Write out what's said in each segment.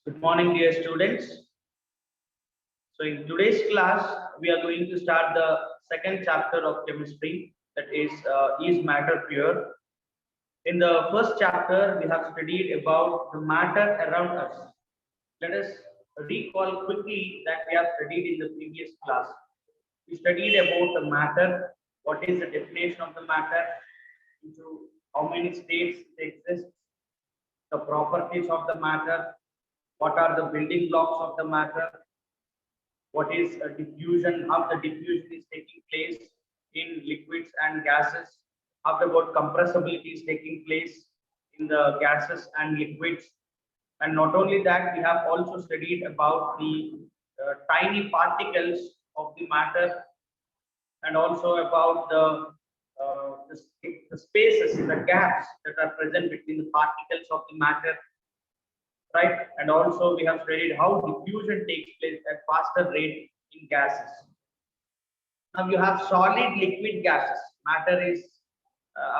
Good morning, dear students. So, in today's class, we are going to start the second chapter of chemistry, that is matter pure? In the first chapter, we have studied about the matter around us. Let us recall quickly that we have studied in the previous class. We studied about the matter, what is the definition of the matter, into how many states it exists, the properties of the matter, what are the building blocks of the matter, what is a diffusion, how the diffusion is taking place in liquids and gases, how about compressibility is taking place in the gases and liquids. And not only that, we have also studied about the tiny particles of the matter, and also about the spaces, the gaps that are present between the particles of the matter, right? And also we have studied how diffusion takes place at faster rate in gases. Now you have solid, liquid, gases. Matter is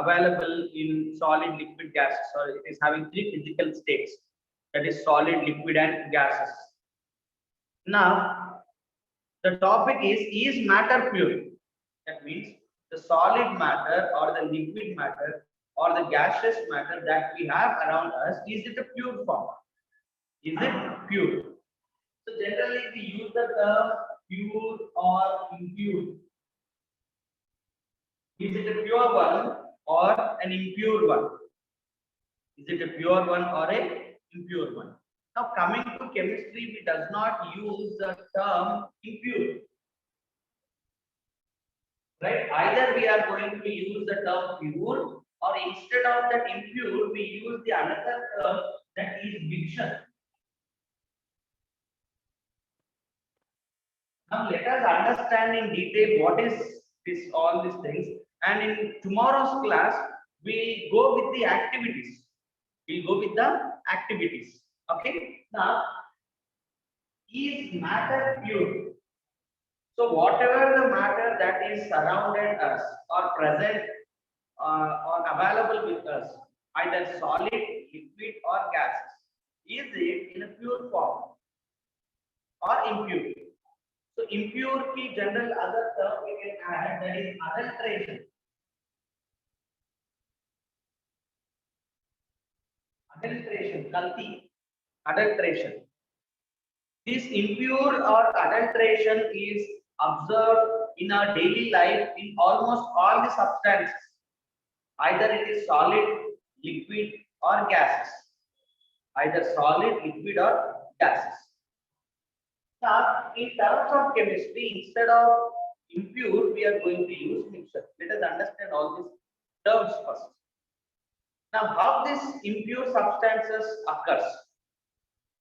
available in solid, liquid, gases. So it is having three physical states, that is solid, liquid, and gases. Now the topic is matter pure? That means the solid matter or the liquid matter or the gaseous matter that we have around us, is it a pure form? Is it pure? So generally we use the term pure or impure. Is it a pure one or an impure one? Is it a pure one or a impure one? Now coming to chemistry, we does not use the term impure. Right? Either we are going to use the term pure, or instead of that impure, we use the another term, that is mixture. Now let us understand in detail what is this, all these things, and in tomorrow's class we go with the activities. We'll go with the activities. Okay. Now, is matter pure? So whatever the matter that is surrounded us or present or available with us, either solid, liquid, or gases, is it in a pure form or impure? So impure ki general other term we can add, that is adulteration. Adulteration, kalti, adulteration. This impure or adulteration is observed in our daily life in almost all the substances. Either it is solid, liquid, or gases. Either solid, liquid, or gases. Now, in terms of chemistry, instead of impure, we are going to use mixture. Let us understand all these terms first. Now, how these impure substances occurs?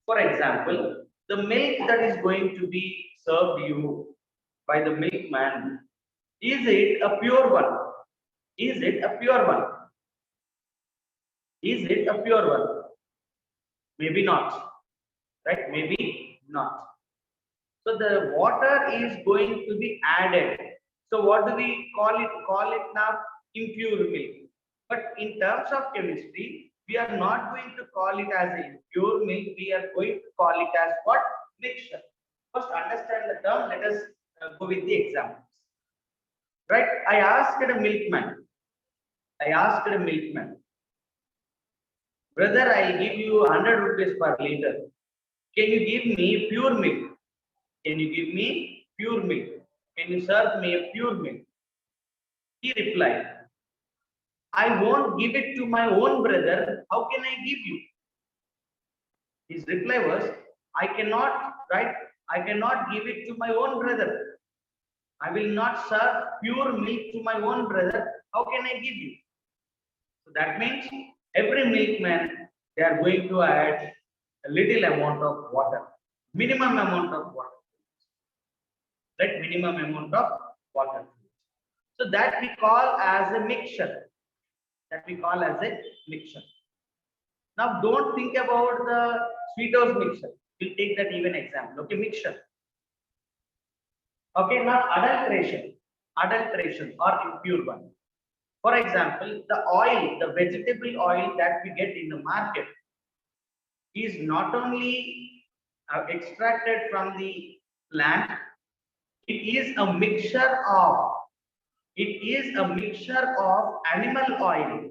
For example, the milk that is going to be served you by the milkman, is it a pure one? Is it a pure one? Is it a pure one? Maybe not, right? Maybe not. So the water is going to be added. So what do we call it? Call it now impure milk. But in terms of chemistry, we are not going to call it as a pure milk. We are going to call it as what? Mixture. First understand the term. Let us go with the examples. Right? I asked a milkman. Brother, I'll give you 100 rupees per liter. Can you give me pure milk? Can you give me pure milk? Can you serve me a pure milk? He replied, I won't give it to my own brother. How can I give you? His reply was, I cannot, right? I cannot give it to my own brother. I will not serve pure milk to my own brother. How can I give you? So that means every milkman, they are going to add a little amount of water, minimum amount of water. That minimum amount of water. So that we call as a mixture. Now don't think about the Sweetos mixture. We'll take that even example. Okay, mixture. Okay, now adulteration or impure one. For example, the oil, the vegetable oil that we get in the market, is not only extracted from the plant, it is a mixture of animal oil.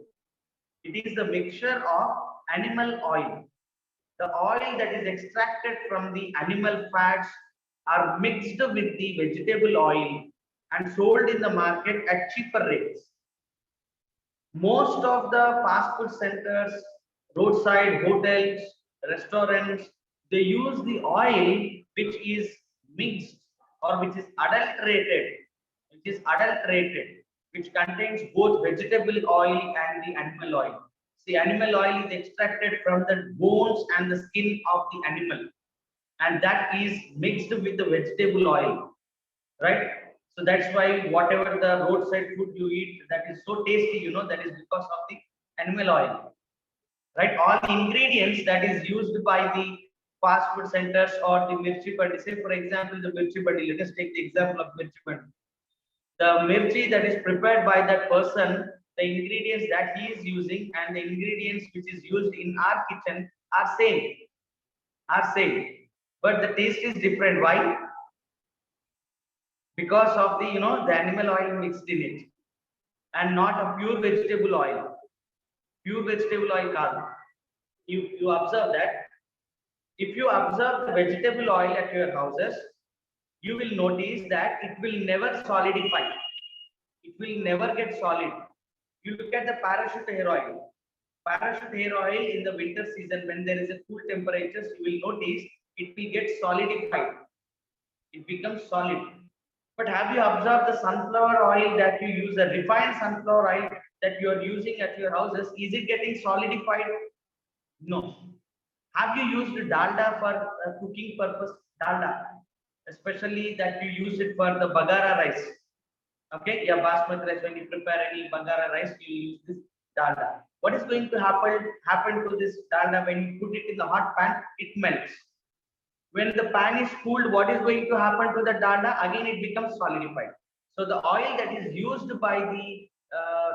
It is the mixture of animal oil. The oil that is extracted from the animal fats are mixed with the vegetable oil and sold in the market at cheaper rates. Most of the fast food centers, roadside hotels, restaurants, they use the oil which is mixed or which contains both vegetable oil and the animal oil. See, animal oil is extracted from the bones and the skin of the animal, and that is mixed with the vegetable oil, right? So that's why whatever the roadside food you eat, that is so tasty, that is because of the animal oil, right? All the ingredients that is used by the fast food centers or the mirchi bandi. Say for example, the mirchi bandi. Let us take the example of mirchi bandi. The mirchi that is prepared by that person, the ingredients that he is using and the ingredients which is used in our kitchen are same, but the taste is different. Why? Because of the animal oil mixed in it, and not a pure vegetable oil. Pure vegetable oil kaadu. You observe that. If you observe the vegetable oil at your houses, you will notice that it will never solidify. It will never get solid. You look at the parachute hair oil. Parachute hair oil in the winter season, when there is a cool temperatures, you will notice it will get solidified. It becomes solid. But have you observed the sunflower oil that you use, the refined sunflower oil that you are using at your houses? Is it getting solidified? No. Have you used dalda for cooking purpose? Dalda, especially that you use it for the bagara rice. Okay, yeah, basmati rice. When you prepare any bagara rice, you use this dalda. What is going to happen to this dalda when you put it in the hot pan? It melts. When the pan is cooled, what is going to happen to the dalda? Again, it becomes solidified. So the oil that is used by the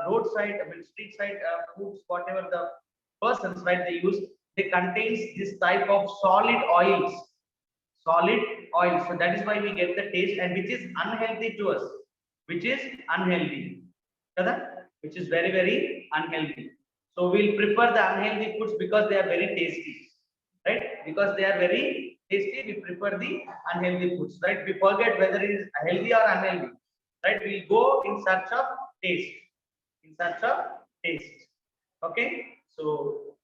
roadside, street side foods, whatever the persons, right, they contains this type of solid oils. So that is why we get the taste, and which is unhealthy to us. Which is unhealthy. Which is very, very unhealthy. So we'll prefer the unhealthy foods because they are very tasty. Right? Because they are very tasty, we prefer the unhealthy foods. Right? We forget whether it is healthy or unhealthy. Right? We'll go in search of taste. In search of taste. Okay? So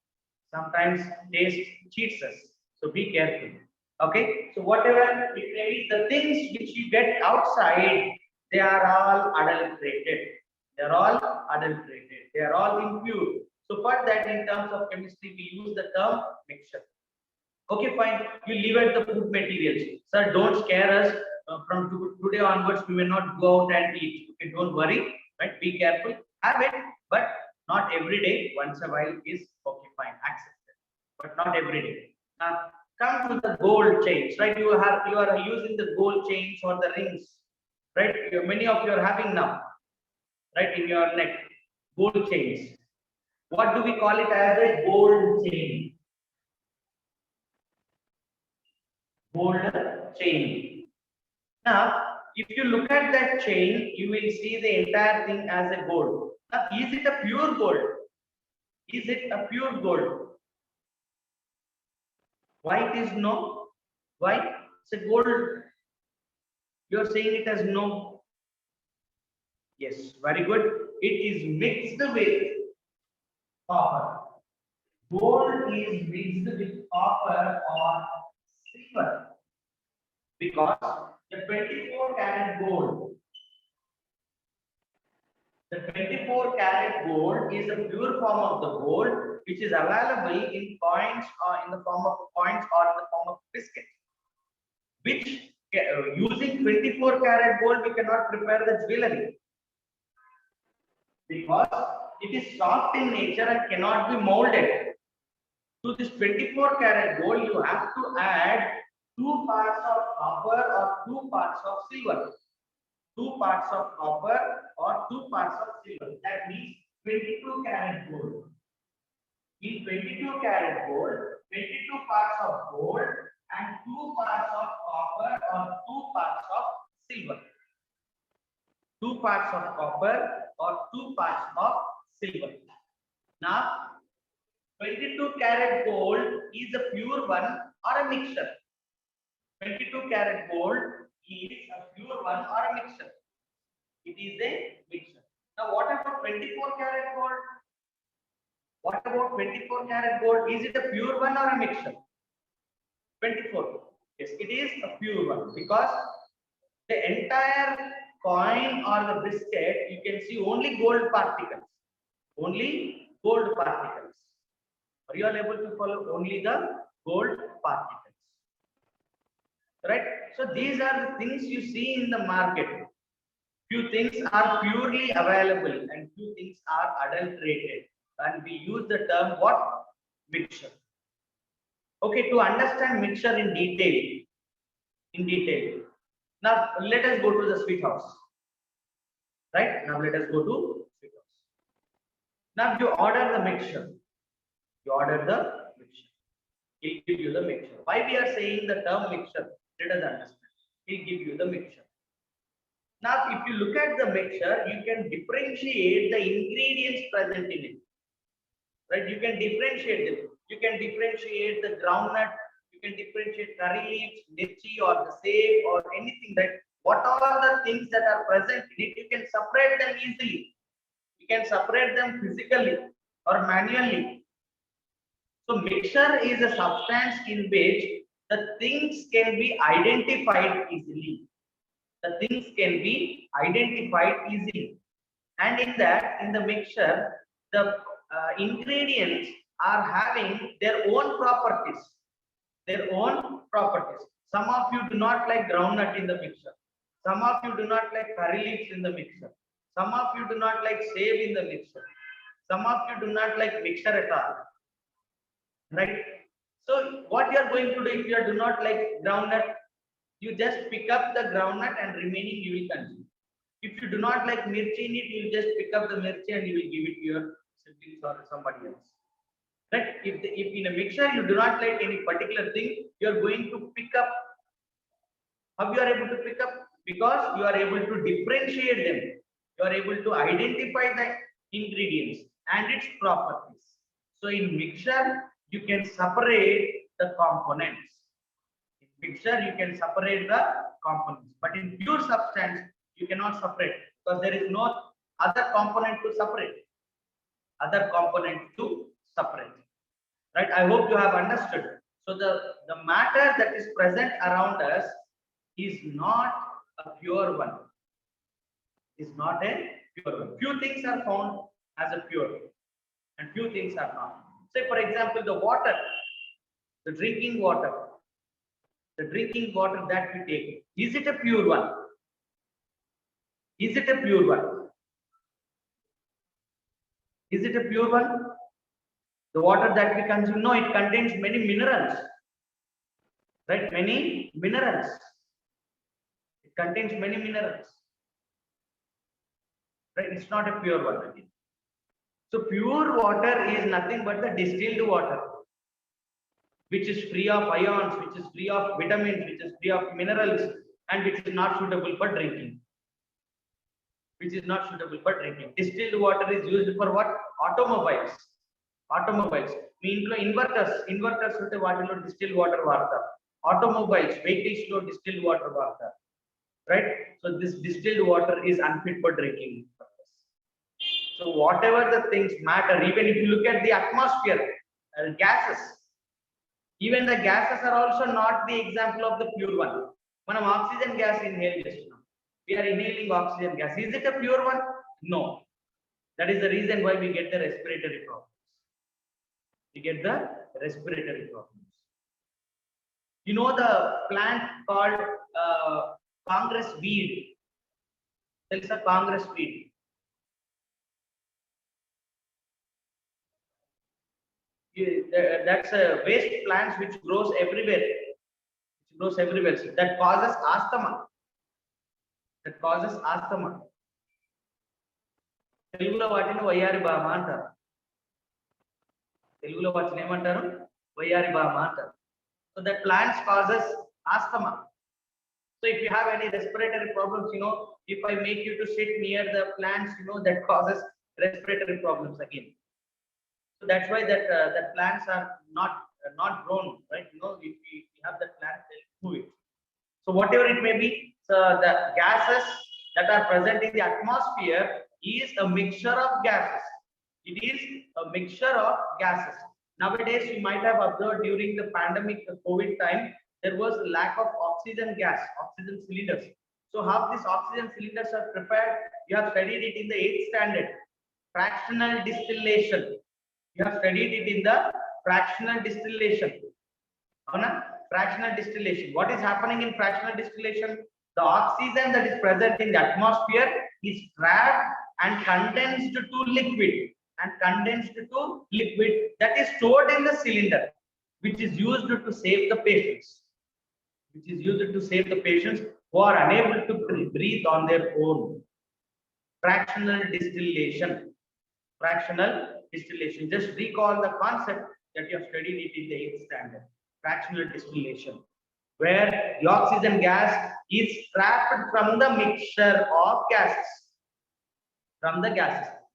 sometimes taste cheats us. So be careful. Okay? So whatever it may be, the things which you get outside, they are all adulterated. They are all adulterated. They are all impure. So for that, in terms of chemistry, we use the term mixture. Okay, fine. You leave at the food materials. Sir, don't scare us. From today onwards, we will not go out and eat. Okay, don't worry. Right? Be careful. Have it, but not every day. Once a while is okay, fine. Accept it, but not every day. Now, come to the gold chains. Right? You are using the gold chains or the rings. Right? Many of you are having now. Right, in your neck, gold chains. What do we call it as a gold chain? Gold chain. Now, if you look at that chain, you will see the entire thing as a gold. Now, is it a pure gold? Is it a pure gold? Why it is no? Why? It's a gold. You are saying it as no. Yes, very good. It is mixed with copper. Gold is mixed with copper or silver, because the 24 karat gold, the 24 karat gold is a pure form of the gold which is available in coins or in the form of coins or in the form of biscuit. Which using 24 karat gold we cannot prepare the jewelry, because it is soft in nature and cannot be molded. To this 24 karat gold, you have to add 2 parts of copper or 2 parts of silver. 2 parts of copper or 2 parts of silver. That means 22 karat gold. In 22 karat gold, 22 parts of gold and 2 parts of copper or 2 parts of silver. 2 parts of copper or 2 parts of silver. Now 22 karat gold is a pure one or a mixture. 22 karat gold is a pure one or a mixture. It is a mixture. Now what about 24 karat gold? What about 24 karat gold? Is it a pure one or a mixture? 24. Yes, it is a pure one because the entire coin or the biscuit, you can see only gold particles. Only gold particles. Are you all able to follow? Only the gold particles. Right? So these are the things you see in the market. Few things are purely available and few things are adulterated. And we use the term what? Mixture. Okay, to understand mixture in detail. Now let us go to the sweet house. Right? Now let us go to sweet house. Now you order the mixture. You order the mixture. He'll give you the mixture. Why we are saying the term mixture? Let us understand. He'll give you the mixture. Now, if you look at the mixture, you can differentiate the ingredients present in it. Right? You can differentiate them. You can differentiate the groundnut. You can differentiate curry leaves, mirchi, or the save, or anything. That what are the things that are present in it? You can separate them easily. You can separate them physically or manually. So mixture is a substance in which the things can be identified easily. The things can be identified easily. And in that, in the mixture, the ingredients are having their own properties. Their own properties. Some of you do not like groundnut in the mixture. Some of you do not like curry leaves in the mixture. Some of you do not like save in the mixture. Some of you do not like mixture at all. Right? So what you are going to do if you do not like groundnut, you just pick up the groundnut and remaining you will consume. If you do not like mirchi in it, you will just pick up the mirchi and you will give it to your siblings or somebody else. Right? If in a mixture you do not like any particular thing, you are going to pick up. How you are able to pick up? Because you are able to differentiate them. You are able to identify the ingredients and its properties. So in mixture, you can separate the components. In mixture, you can separate the components. But in pure substance, you cannot separate because there is no other component to separate. Right? I hope you have understood. So the matter that is present around us is not a pure one. Is not a pure one. Few things are found as a pure, and few things are not. Say for example, the water, the drinking water that we take, is it a pure one? Is it a pure one? Is it a pure one? The water that we consume, no, it contains many minerals. Right? Many minerals. It contains many minerals. Right? It's not a pure one again. So pure water is nothing but the distilled water, which is free of ions, which is free of vitamins, which is free of minerals, and which is not suitable for drinking. Distilled water is used for what? Automobiles. మీ ఇంట్లో inverters ఉంటే వాటిలో distil water వాడతారు. Automobiles vehicles లో distilled water వాడతారు. Right? So this distilled water is unfit for drinking purpose. So whatever the things matter, even if you look at the atmosphere, gases, even the gases are also not the example of the pure one. Manam oxygen gas inhale chestunnam. We are inhaling oxygen gas. Is it a pure one? No. That is the reason why we get the respiratory problems. You know the plant called Congress weed. There is a Congress weed. That's a waste plants which grows everywhere. That causes asthma. తెలుగులో వాటిని వయ్యారి బామ అంటారు. తెలుగులో వాటిని ఏమంటారు? Vayaribha. So that plants causes asthma. So if you have any respiratory problems, if I make you to sit near the plants, that causes respiratory problems again. So that's why that plants are not grown, right? If we have the plant, they'll move it. So whatever it may be, so the gases that are present in the atmosphere is a mixture of gases. It is a mixture of gases. Nowadays, you might have observed during the pandemic, the COVID time, there was a lack of oxygen gas, oxygen cylinders. So how these oxygen cylinders are prepared, you have studied it in the 8th standard, fractional distillation. You have studied it in the fractional distillation. Fractional distillation. What is happening in fractional distillation? The oxygen that is present in the atmosphere is trapped and condensed to liquid, that is stored in the cylinder, which is used to save the patients. Who are unable to breathe on their own. Fractional distillation. Just recall the concept that you have studied it in the 8th standard. Fractional distillation, where the oxygen gas is trapped from the mixture of gases.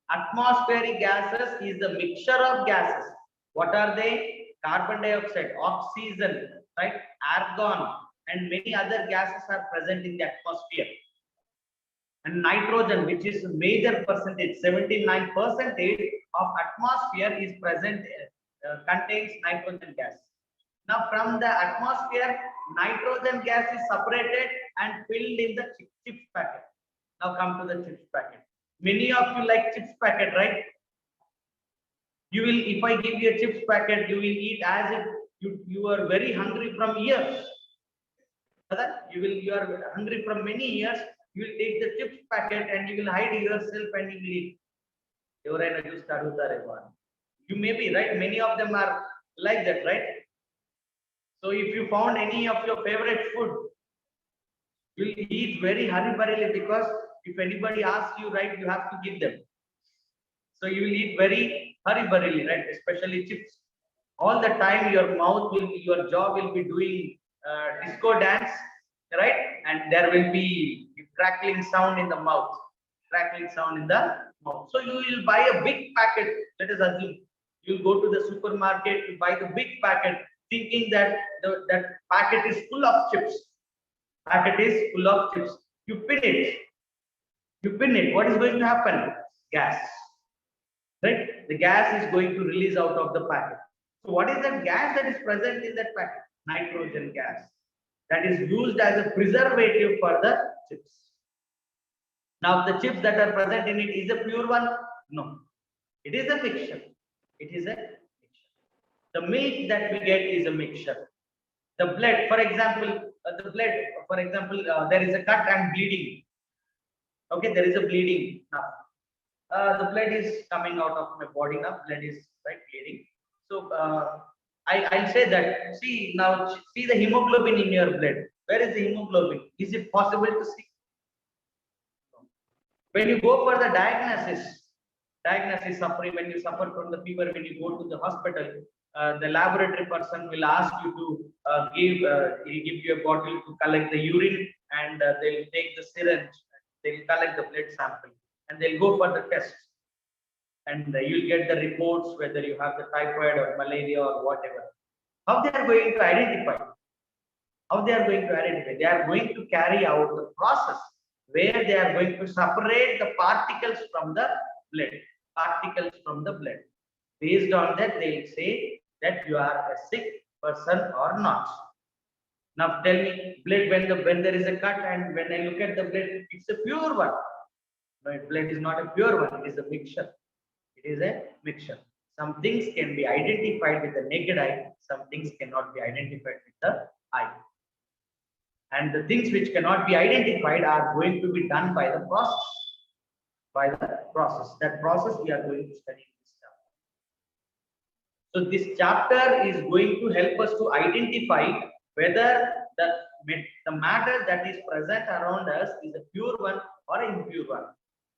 Atmospheric gases is the mixture of gases. What are they? Carbon dioxide, oxygen, right? Argon, and many other gases are present in the atmosphere. And nitrogen, which is a major percentage, 79% of atmosphere is present, contains nitrogen gas. Now from the atmosphere, nitrogen gas is separated and filled in the chips packet. Now come to the chips packet. Many of you like chips packet, right? You will, if I give you a chips packet, you will eat as if you are very hungry from years. You are hungry from many years. You will take the chips packet and you will hide yourself and you will eat. You may be right. Many of them are like that, right? So if you found any of your favorite food, you will eat very hurriedly, because if anybody asks you, right, you have to give them. So you will eat very hurriedly, right? Especially chips. All the time your jaw will be doing disco dance, right? And there will be crackling sound in the mouth. So you will buy a big packet. Let us assume you go to the supermarket, you buy the big packet, thinking that that packet is full of chips. You pin it. What is going to happen? Gas. Right? The gas is going to release out of the packet. So what is that gas that is present in that packet? Nitrogen gas. That is used as a preservative for the chips. Now the chips that are present in it, is a pure one? No. It is a mixture. The milk that we get is a mixture. The blood, for example, there is a cut and bleeding. Okay, there is a bleeding now. The blood is coming out of my body now. Blood is bleeding. So I'll say that. See the hemoglobin in your blood. Where is the hemoglobin? Is it possible to see? When you go for the diagnosis suffering, when you suffer from the fever, when you go to the hospital, the laboratory person will ask you to give you a bottle to collect the urine, and they'll take the syringe, they'll collect the blood sample, and they'll go for the test, and you'll get the reports whether you have the typhoid or malaria or whatever. How they are going to identify? They are going to carry out the process where they are going to separate the particles from the blood. Based on that, they will say that you are a sick person or not. Now tell me, blood, when there is a cut and when I look at the blood, it's a pure one. No, blood is not a pure one. It is a mixture. Some things can be identified with the naked eye. Some things cannot be identified with the eye. And the things which cannot be identified are going to be done by the process. That process we are going to study in this chapter. So this chapter is going to help us to identify whether the matter that is present around us is a pure one or an impure one.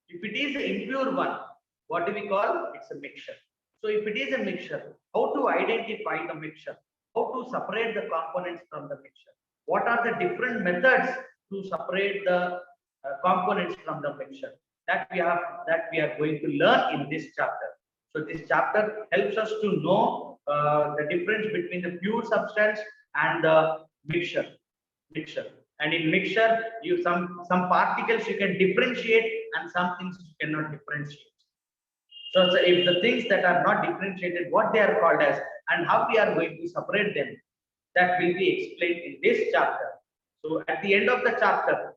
If it is an impure one, what do we call? It's a mixture. So if it is a mixture, how to to identify the mixture, how to separate the components from the mixture, what are the different methods to separate the components from the mixture, that we are going to learn in this chapter. So this chapter helps us to know the difference between the pure substance and the mixture. And in mixture, you some particles you can differentiate and some things you cannot differentiate. So if the things that are not differentiated, what they are called as, and how we are going to separate them, that will be explained in this chapter. So at the end of the chapter,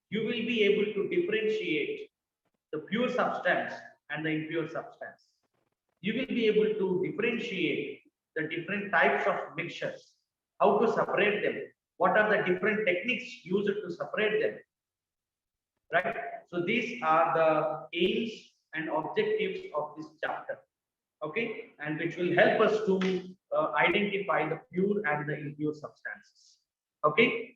you will be able to differentiate the pure substance and the impure substance. You will be able to differentiate the different types of mixtures, how to separate them, what are the different techniques used to separate them, right? So these are the aims and objectives of this chapter, okay, and which will help us to identify the pure and the impure substances, okay.